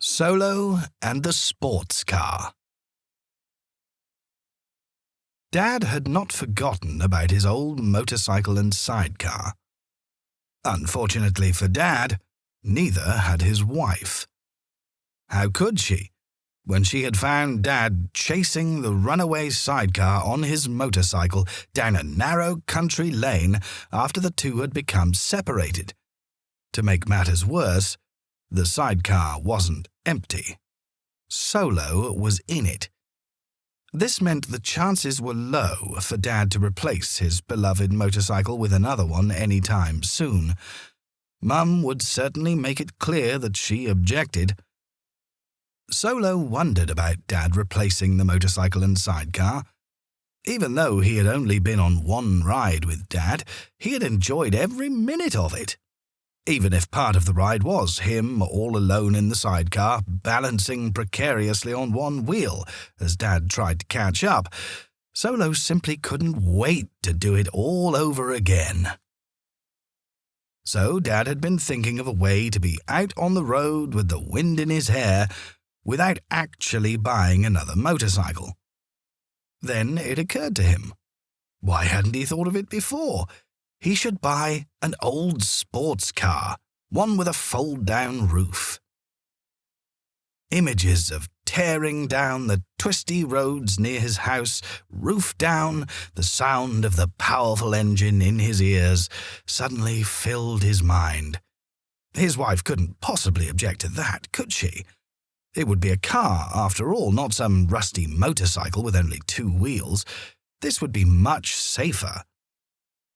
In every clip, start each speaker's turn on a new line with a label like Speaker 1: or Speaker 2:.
Speaker 1: Solo and the Sports Car. Dad had not forgotten about his old motorcycle and sidecar. Unfortunately for Dad, neither had his wife. How could she, when she had found Dad chasing the runaway sidecar on his motorcycle down a narrow country lane after the two had become separated? To make matters worse, the sidecar wasn't empty. Solo was in it. This meant the chances were low for Dad to replace his beloved motorcycle with another one any time soon. Mum would certainly make it clear that she objected. Solo wondered about Dad replacing the motorcycle and sidecar. Even though he had only been on one ride with Dad, he had enjoyed every minute of it. Even if part of the ride was him all alone in the sidecar, balancing precariously on one wheel as Dad tried to catch up, Solo simply couldn't wait to do it all over again. So Dad had been thinking of a way to be out on the road with the wind in his hair without actually buying another motorcycle. Then it occurred to him. Why hadn't he thought of it before? He should buy an old sports car, one with a fold-down roof. Images of tearing down the twisty roads near his house, roof down, the sound of the powerful engine in his ears, suddenly filled his mind. His wife couldn't possibly object to that, could she? It would be a car, after all, not some rusty motorcycle with only two wheels. This would be much safer.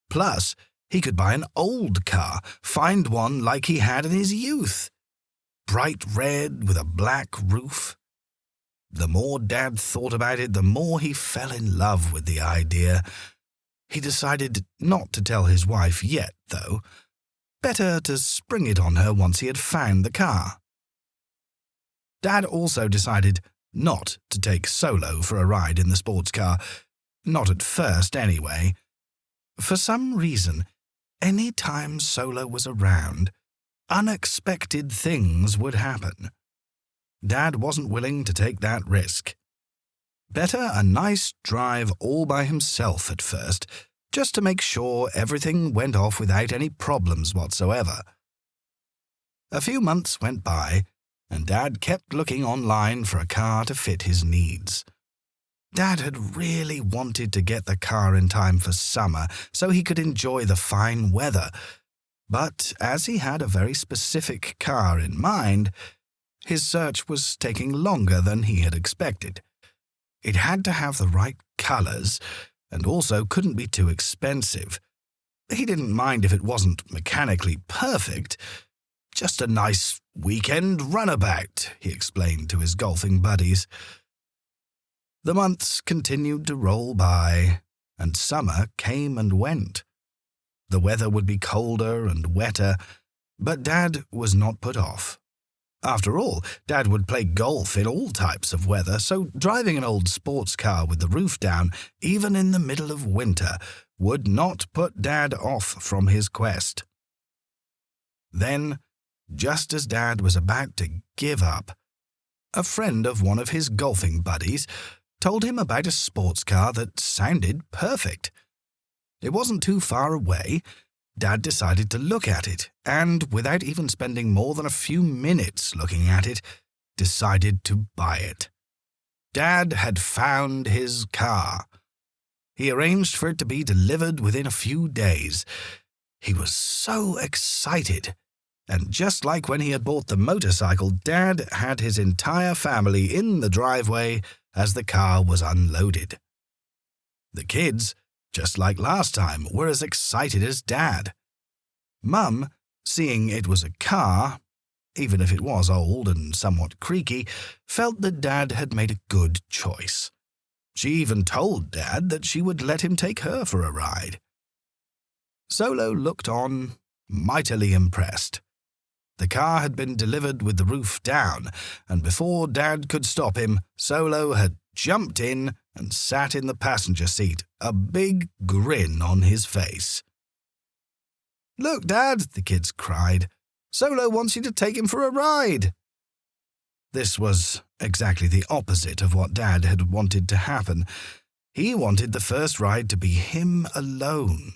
Speaker 1: Plus, he could buy an old car, find one like he had in his youth. Bright red with a black roof. The more Dad thought about it, the more he fell in love with the idea. He decided not to tell his wife yet, though. Better to spring it on her once he had found the car. Dad also decided not to take Solo for a ride in the sports car. Not at first, anyway. For some reason, any time Solo was around, unexpected things would happen. Dad wasn't willing to take that risk. Better a nice drive all by himself at first, just to make sure everything went off without any problems whatsoever. A few months went by, and Dad kept looking online for a car to fit his needs. Dad had really wanted to get the car in time for summer so he could enjoy the fine weather. But as he had a very specific car in mind, his search was taking longer than he had expected. It had to have the right colors and also couldn't be too expensive. He didn't mind if it wasn't mechanically perfect. Just a nice weekend runabout, he explained to his golfing buddies. The months continued to roll by, and summer came and went. The weather would be colder and wetter, but Dad was not put off. After all, Dad would play golf in all types of weather, so driving an old sports car with the roof down, even in the middle of winter, would not put Dad off from his quest. Then, just as Dad was about to give up, a friend of one of his golfing buddies told him about a sports car that sounded perfect. It wasn't too far away. Dad decided to look at it, and without even spending more than a few minutes looking at it, decided to buy it. Dad had found his car. He arranged for it to be delivered within a few days. He was so excited. And just like when he had bought the motorcycle, Dad had his entire family in the driveway as the car was unloaded. The kids, just like last time, were as excited as Dad. Mum, seeing it was a car, even if it was old and somewhat creaky, felt that Dad had made a good choice. She even told Dad that she would let him take her for a ride. Solo looked on, mightily impressed. The car had been delivered with the roof down, and before Dad could stop him, Solo had jumped in and sat in the passenger seat, a big grin on his face. "Look, Dad," the kids cried. "Solo wants you to take him for a ride." This was exactly the opposite of what Dad had wanted to happen. He wanted the first ride to be him alone,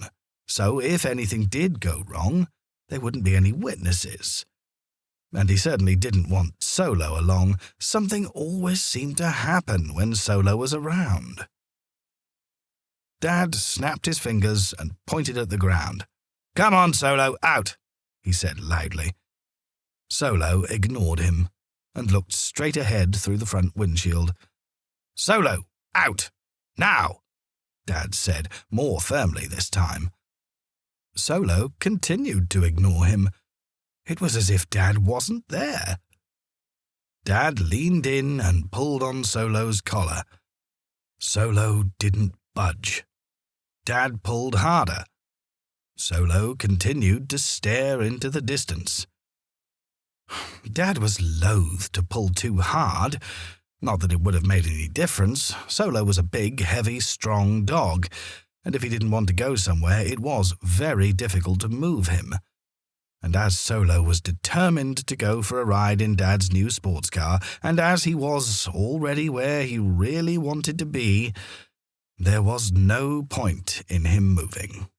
Speaker 1: so if anything did go wrong, there wouldn't be any witnesses. And he certainly didn't want Solo along. Something always seemed to happen when Solo was around. Dad snapped his fingers and pointed at the ground. "Come on, Solo, out," he said loudly. Solo ignored him and looked straight ahead through the front windshield. "Solo, out! Now!" Dad said, more firmly this time. Solo continued to ignore him. It was as if Dad wasn't there. Dad leaned in and pulled on Solo's collar. Solo didn't budge. Dad pulled harder. Solo continued to stare into the distance. Dad was loath to pull too hard. Not that it would have made any difference. Solo was a big, heavy, strong dog, and if he didn't want to go somewhere, it was very difficult to move him. And as Solo was determined to go for a ride in Dad's new sports car, and as he was already where he really wanted to be, there was no point in him moving.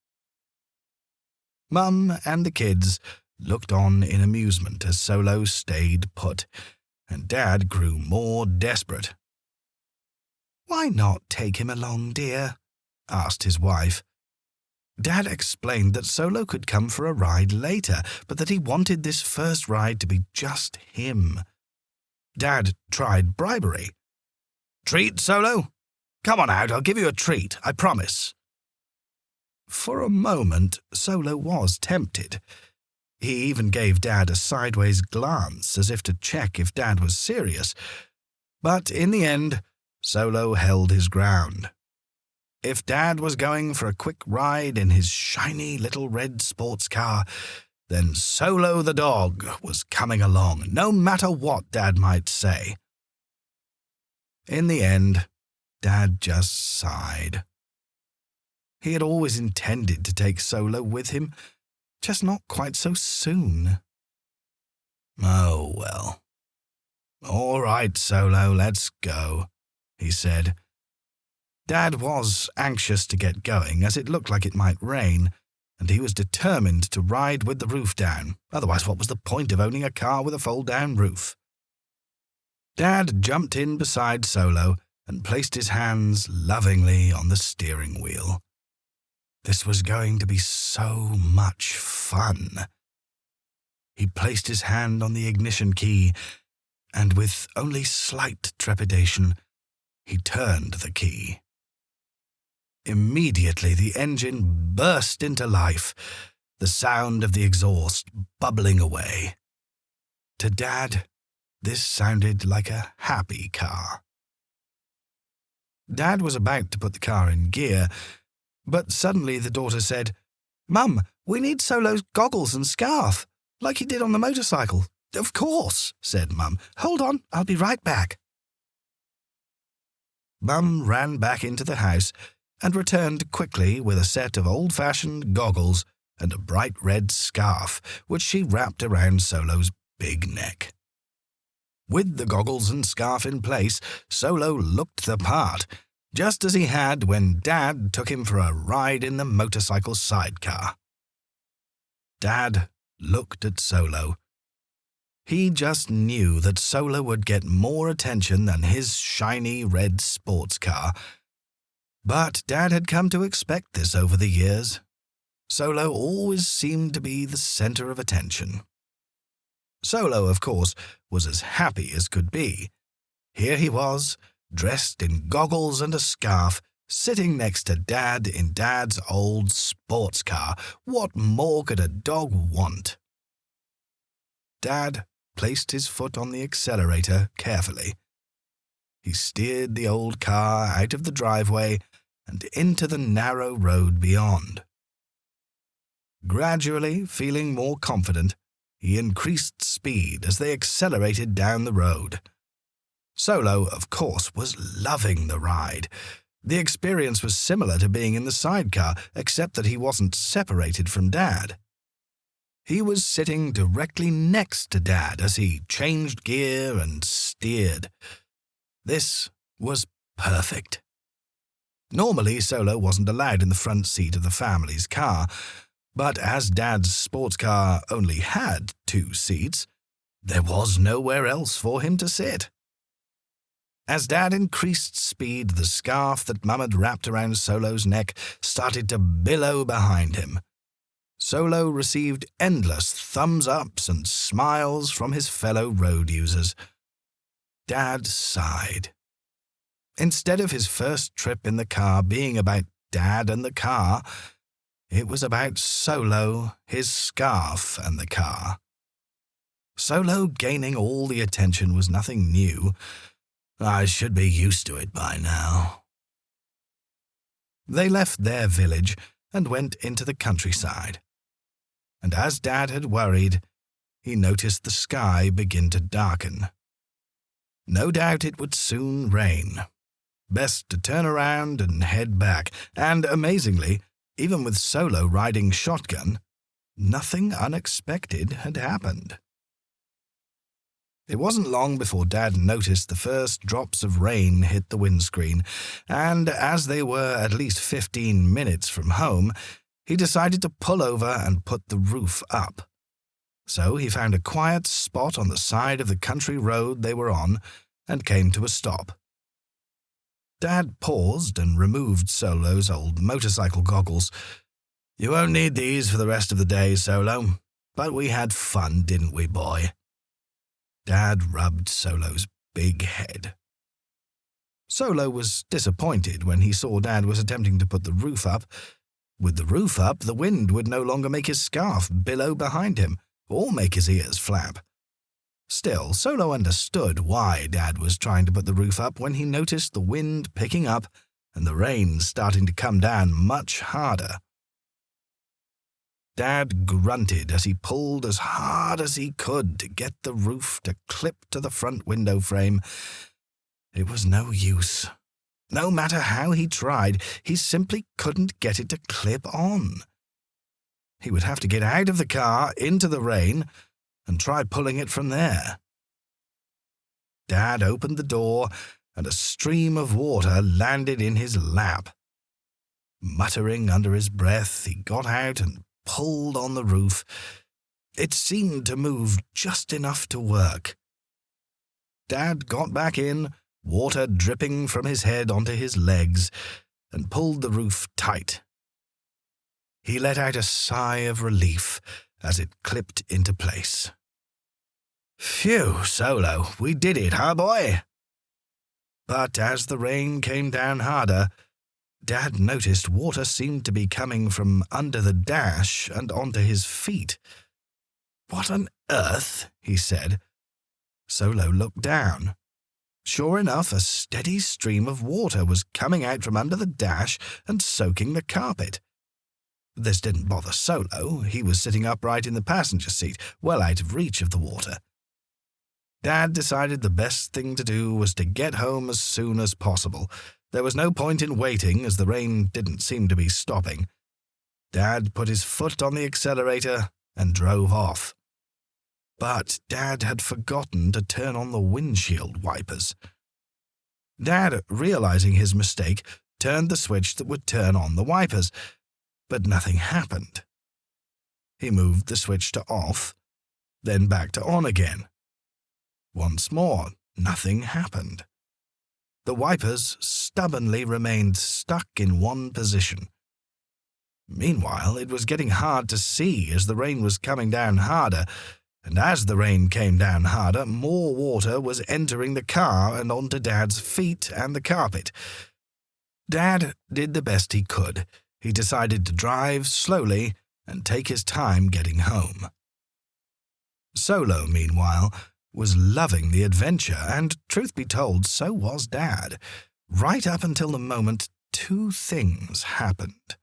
Speaker 1: Mum and the kids looked on in amusement as Solo stayed put, and Dad grew more desperate. "Why not take him along, dear?" asked his wife. Dad explained that Solo could come for a ride later, but that he wanted this first ride to be just him. Dad tried bribery. "Treat, Solo? Come on out, I'll give you a treat, I promise." For a moment, Solo was tempted. He even gave Dad a sideways glance as if to check if Dad was serious. But in the end, Solo held his ground. If Dad was going for a quick ride in his shiny little red sports car, then Solo the dog was coming along, no matter what Dad might say. In the end, Dad just sighed. He had always intended to take Solo with him, just not quite so soon. "Oh, well. All right, Solo, let's go," he said. Dad was anxious to get going, as it looked like it might rain, and he was determined to ride with the roof down. Otherwise, what was the point of owning a car with a fold-down roof? Dad jumped in beside Solo and placed his hands lovingly on the steering wheel. This was going to be so much fun. He placed his hand on the ignition key, and with only slight trepidation, he turned the key. Immediately, the engine burst into life, the sound of the exhaust bubbling away. To Dad, this sounded like a happy car. Dad was about to put the car in gear, but suddenly the daughter said, "Mum, we need Solo's goggles and scarf, like he did on the motorcycle." "Of course," said Mum. "Hold on, I'll be right back." Mum ran back into the house and returned quickly with a set of old-fashioned goggles and a bright red scarf, which she wrapped around Solo's big neck. With the goggles and scarf in place, Solo looked the part, just as he had when Dad took him for a ride in the motorcycle sidecar. Dad looked at Solo. He just knew that Solo would get more attention than his shiny red sports car. But Dad had come to expect this over the years. Solo always seemed to be the center of attention. Solo, of course, was as happy as could be. Here he was, dressed in goggles and a scarf, sitting next to Dad in Dad's old sports car. What more could a dog want? Dad placed his foot on the accelerator carefully. He steered the old car out of the driveway and into the narrow road beyond. Gradually, feeling more confident, he increased speed as they accelerated down the road. Solo, of course, was loving the ride. The experience was similar to being in the sidecar, except that he wasn't separated from Dad. He was sitting directly next to Dad as he changed gear and steered. This was perfect. Normally, Solo wasn't allowed in the front seat of the family's car, but as Dad's sports car only had 2 seats, there was nowhere else for him to sit. As Dad increased speed, the scarf that Mum had wrapped around Solo's neck started to billow behind him. Solo received endless thumbs-ups and smiles from his fellow road users. Dad sighed. Instead of his first trip in the car being about Dad and the car, it was about Solo, his scarf, and the car. Solo gaining all the attention was nothing new. I should be used to it by now. They left their village and went into the countryside. And as Dad had worried, he noticed the sky begin to darken. No doubt it would soon rain. Best to turn around and head back, and amazingly, even with Solo riding shotgun, nothing unexpected had happened. It wasn't long before Dad noticed the first drops of rain hit the windscreen, and as they were at least 15 minutes from home, he decided to pull over and put the roof up. So he found a quiet spot on the side of the country road they were on and came to a stop. Dad paused and removed Solo's old motorcycle goggles. "You won't need these for the rest of the day, Solo, but we had fun, didn't we, boy?" Dad rubbed Solo's big head. Solo was disappointed when he saw Dad was attempting to put the roof up. With the roof up, the wind would no longer make his scarf billow behind him, or make his ears flap. Still, Solo understood why Dad was trying to put the roof up when he noticed the wind picking up and the rain starting to come down much harder. Dad grunted as he pulled as hard as he could to get the roof to clip to the front window frame. It was no use. No matter how he tried, he simply couldn't get it to clip on. He would have to get out of the car into the rain and try pulling it from there. Dad opened the door, and a stream of water landed in his lap. Muttering under his breath, he got out and pulled on the roof. It seemed to move just enough to work. Dad got back in, water dripping from his head onto his legs, and pulled the roof tight. He let out a sigh of relief as it clipped into place. "Phew, Solo, we did it, huh, boy?" But as the rain came down harder, Dad noticed water seemed to be coming from under the dash and onto his feet. "What on earth?" he said. Solo looked down. Sure enough, a steady stream of water was coming out from under the dash and soaking the carpet. This didn't bother Solo. He was sitting upright in the passenger seat, well out of reach of the water. Dad decided the best thing to do was to get home as soon as possible. There was no point in waiting, as the rain didn't seem to be stopping. Dad put his foot on the accelerator and drove off. But Dad had forgotten to turn on the windshield wipers. Dad, realizing his mistake, turned the switch that would turn on the wipers, but nothing happened. He moved the switch to off, then back to on again. Once more, nothing happened. The wipers stubbornly remained stuck in one position. Meanwhile, it was getting hard to see as the rain was coming down harder, and as the rain came down harder, more water was entering the car and onto Dad's feet and the carpet. Dad did the best he could. He decided to drive slowly and take his time getting home. Solo, meanwhile, was loving the adventure, and, truth be told, so was Dad. Right up until the moment 2 things happened.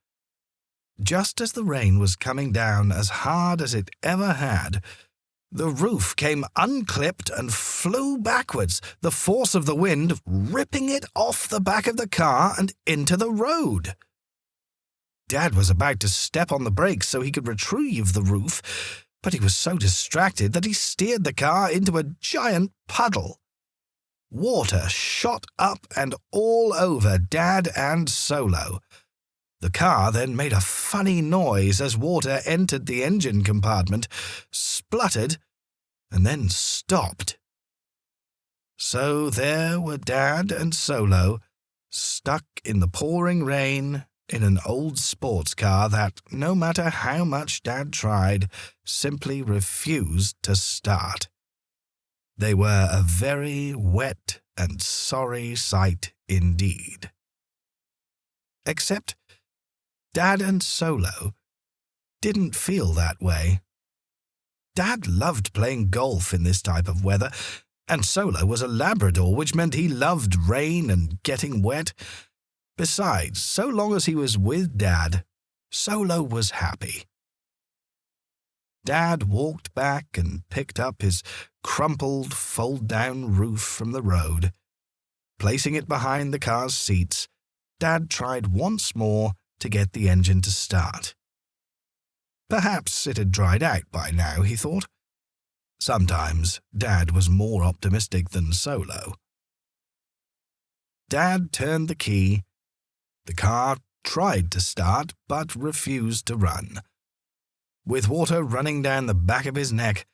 Speaker 1: Just as the rain was coming down as hard as it ever had, the roof came unclipped and flew backwards, the force of the wind ripping it off the back of the car and into the road. Dad was about to step on the brakes so he could retrieve the roof, but he was so distracted that he steered the car into a giant puddle. Water shot up and all over Dad and Solo. The car then made a funny noise as water entered the engine compartment, spluttered, and then stopped. So there were Dad and Solo, stuck in the pouring rain in an old sports car that, no matter how much Dad tried, simply refused to start. They were a very wet and sorry sight indeed. Except Dad and Solo didn't feel that way. Dad loved playing golf in this type of weather, and Solo was a Labrador, which meant he loved rain and getting wet. Besides, so long as he was with Dad, Solo was happy. Dad walked back and picked up his crumpled, fold-down roof from the road. Placing it behind the car's seats, Dad tried once more to get the engine to start. Perhaps it had dried out by now, he thought. Sometimes Dad was more optimistic than Solo. Dad turned the key. The car tried to start, but refused to run. With water running down the back of his neck,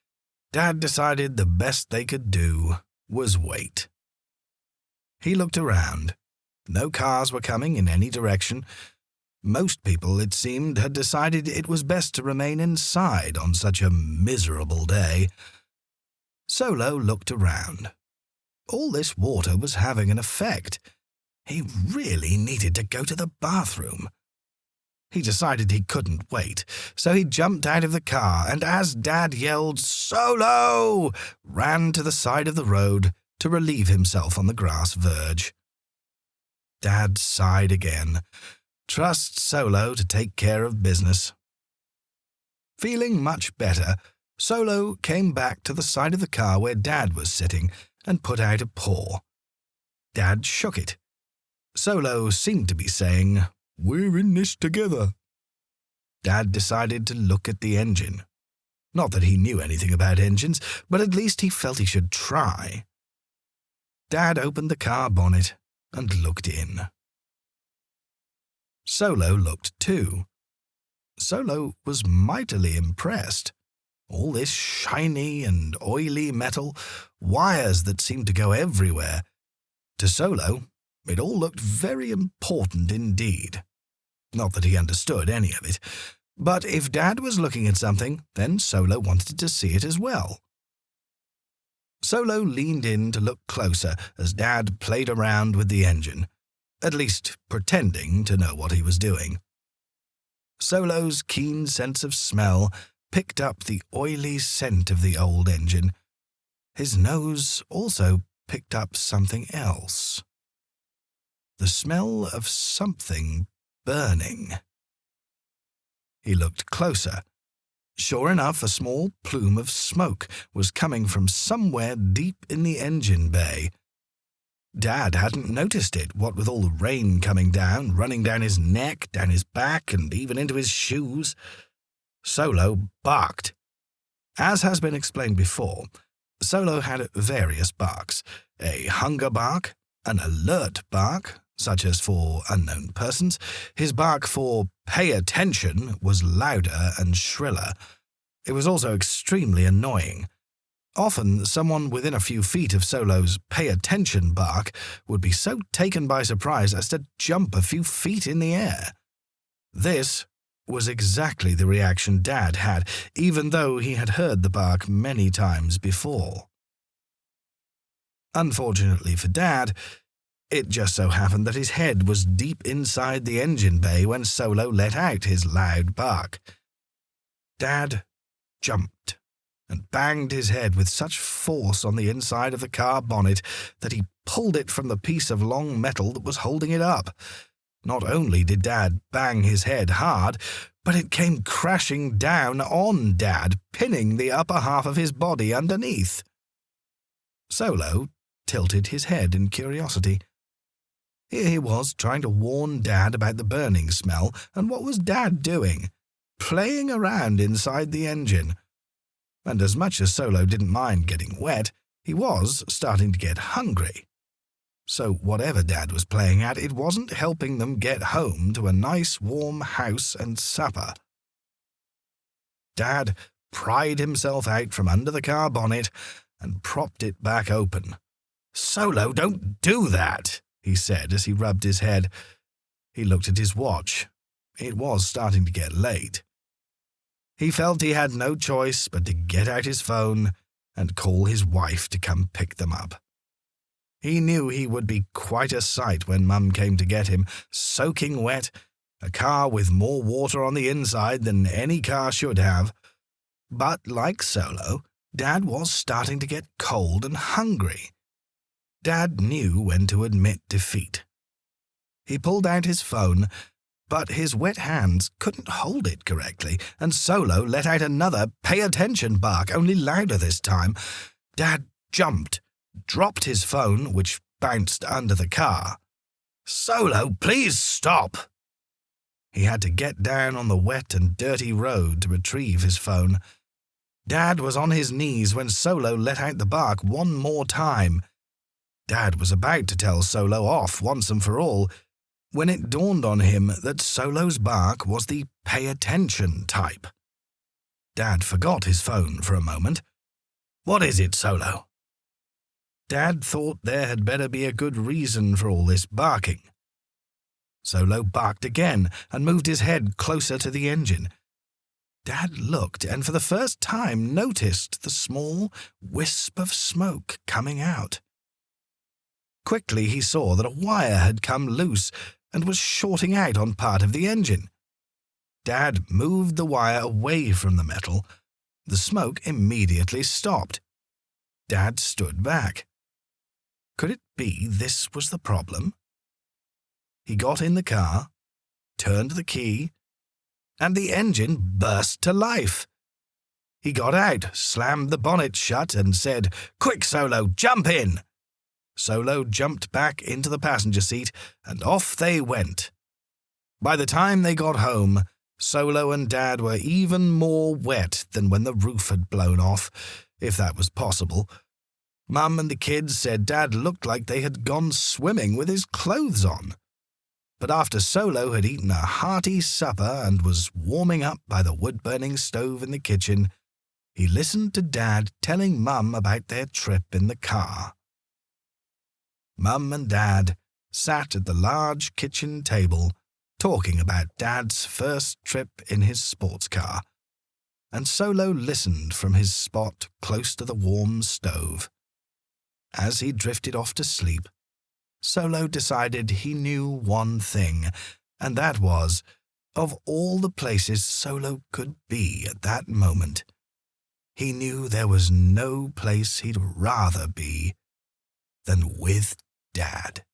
Speaker 1: Dad decided the best they could do was wait. He looked around. No cars were coming in any direction. Most people, it seemed, had decided it was best to remain inside on such a miserable day. Solo looked around. All this water was having an effect. He really needed to go to the bathroom. He decided he couldn't wait, so he jumped out of the car and, as Dad yelled, "Solo!" ran to the side of the road to relieve himself on the grass verge. Dad sighed again. Trust Solo to take care of business. Feeling much better, Solo came back to the side of the car where Dad was sitting and put out a paw. Dad shook it. Solo seemed to be saying, "We're in this together." Dad decided to look at the engine. Not that he knew anything about engines, but at least he felt he should try. Dad opened the car bonnet and looked in. Solo looked too. Solo was mightily impressed. All this shiny and oily metal, wires that seemed to go everywhere. To Solo, it all looked very important indeed. Not that he understood any of it, but if Dad was looking at something, then Solo wanted to see it as well. Solo leaned in to look closer as Dad played around with the engine, at least pretending to know what he was doing. Solo's keen sense of smell picked up the oily scent of the old engine. His nose also picked up something else. The smell of something burning. He looked closer. Sure enough, a small plume of smoke was coming from somewhere deep in the engine bay. Dad hadn't noticed it, what with all the rain coming down, running down his neck, down his back, and even into his shoes. Solo barked. As has been explained before, Solo had various barks: a hunger bark, an alert bark, such as for unknown persons. His bark for "pay attention" was louder and shriller. It was also extremely annoying. Often, someone within a few feet of Solo's "pay attention" bark would be so taken by surprise as to jump a few feet in the air. This was exactly the reaction Dad had, even though he had heard the bark many times before. Unfortunately for Dad, it just so happened that his head was deep inside the engine bay when Solo let out his loud bark. Dad jumped and banged his head with such force on the inside of the car bonnet that he pulled it from the piece of long metal that was holding it up. Not only did Dad bang his head hard, but it came crashing down on Dad, pinning the upper half of his body underneath. Solo tilted his head in curiosity. Here he was trying to warn Dad about the burning smell, and what was Dad doing? Playing around inside the engine. And as much as Solo didn't mind getting wet, He was starting to get hungry. So whatever Dad was playing at, it wasn't helping them get home to a nice warm house and supper. Dad pried himself out from under the car bonnet and propped it back open. "Solo, don't do that," he said as he rubbed his head. He looked at his watch. It was starting to get late. He felt he had no choice but to get out his phone and call his wife to come pick them up. He knew he would be quite a sight when Mum came to get him, soaking wet, a car with more water on the inside than any car should have. But like Solo, Dad was starting to get cold and hungry. Dad knew when to admit defeat. He pulled out his phone, but his wet hands couldn't hold it correctly, and Solo let out another "pay attention" bark, only louder this time. Dad jumped, dropped his phone, which bounced under the car. "Solo, please stop!" He had to get down on the wet and dirty road to retrieve his phone. Dad was on his knees when Solo let out the bark one more time. Dad was about to tell Solo off once and for all, when it dawned on him that Solo's bark was the "pay attention" type. Dad forgot his phone for a moment. "What is it, Solo?" Dad thought there had better be a good reason for all this barking. Solo barked again and moved his head closer to the engine. Dad looked and for the first time noticed the small wisp of smoke coming out. Quickly he saw that a wire had come loose and was shorting out on part of the engine. Dad moved the wire away from the metal. The smoke immediately stopped. Dad stood back. Could it be this was the problem? He got in the car, turned the key, and the engine burst to life. He got out, slammed the bonnet shut, and said, "Quick, Solo, jump in!" Solo jumped back into the passenger seat, and off they went. By the time they got home, Solo and Dad were even more wet than when the roof had blown off, if that was possible. Mum and the kids said Dad looked like they had gone swimming with his clothes on. But after Solo had eaten a hearty supper and was warming up by the wood-burning stove in the kitchen, he listened to Dad telling Mum about their trip in the car. Mum and Dad sat at the large kitchen table talking about Dad's first trip in his sports car, and Solo listened from his spot close to the warm stove. As he drifted off to sleep, Solo decided he knew one thing, and that was, of all the places Solo could be at that moment, he knew there was no place he'd rather be than with Dad.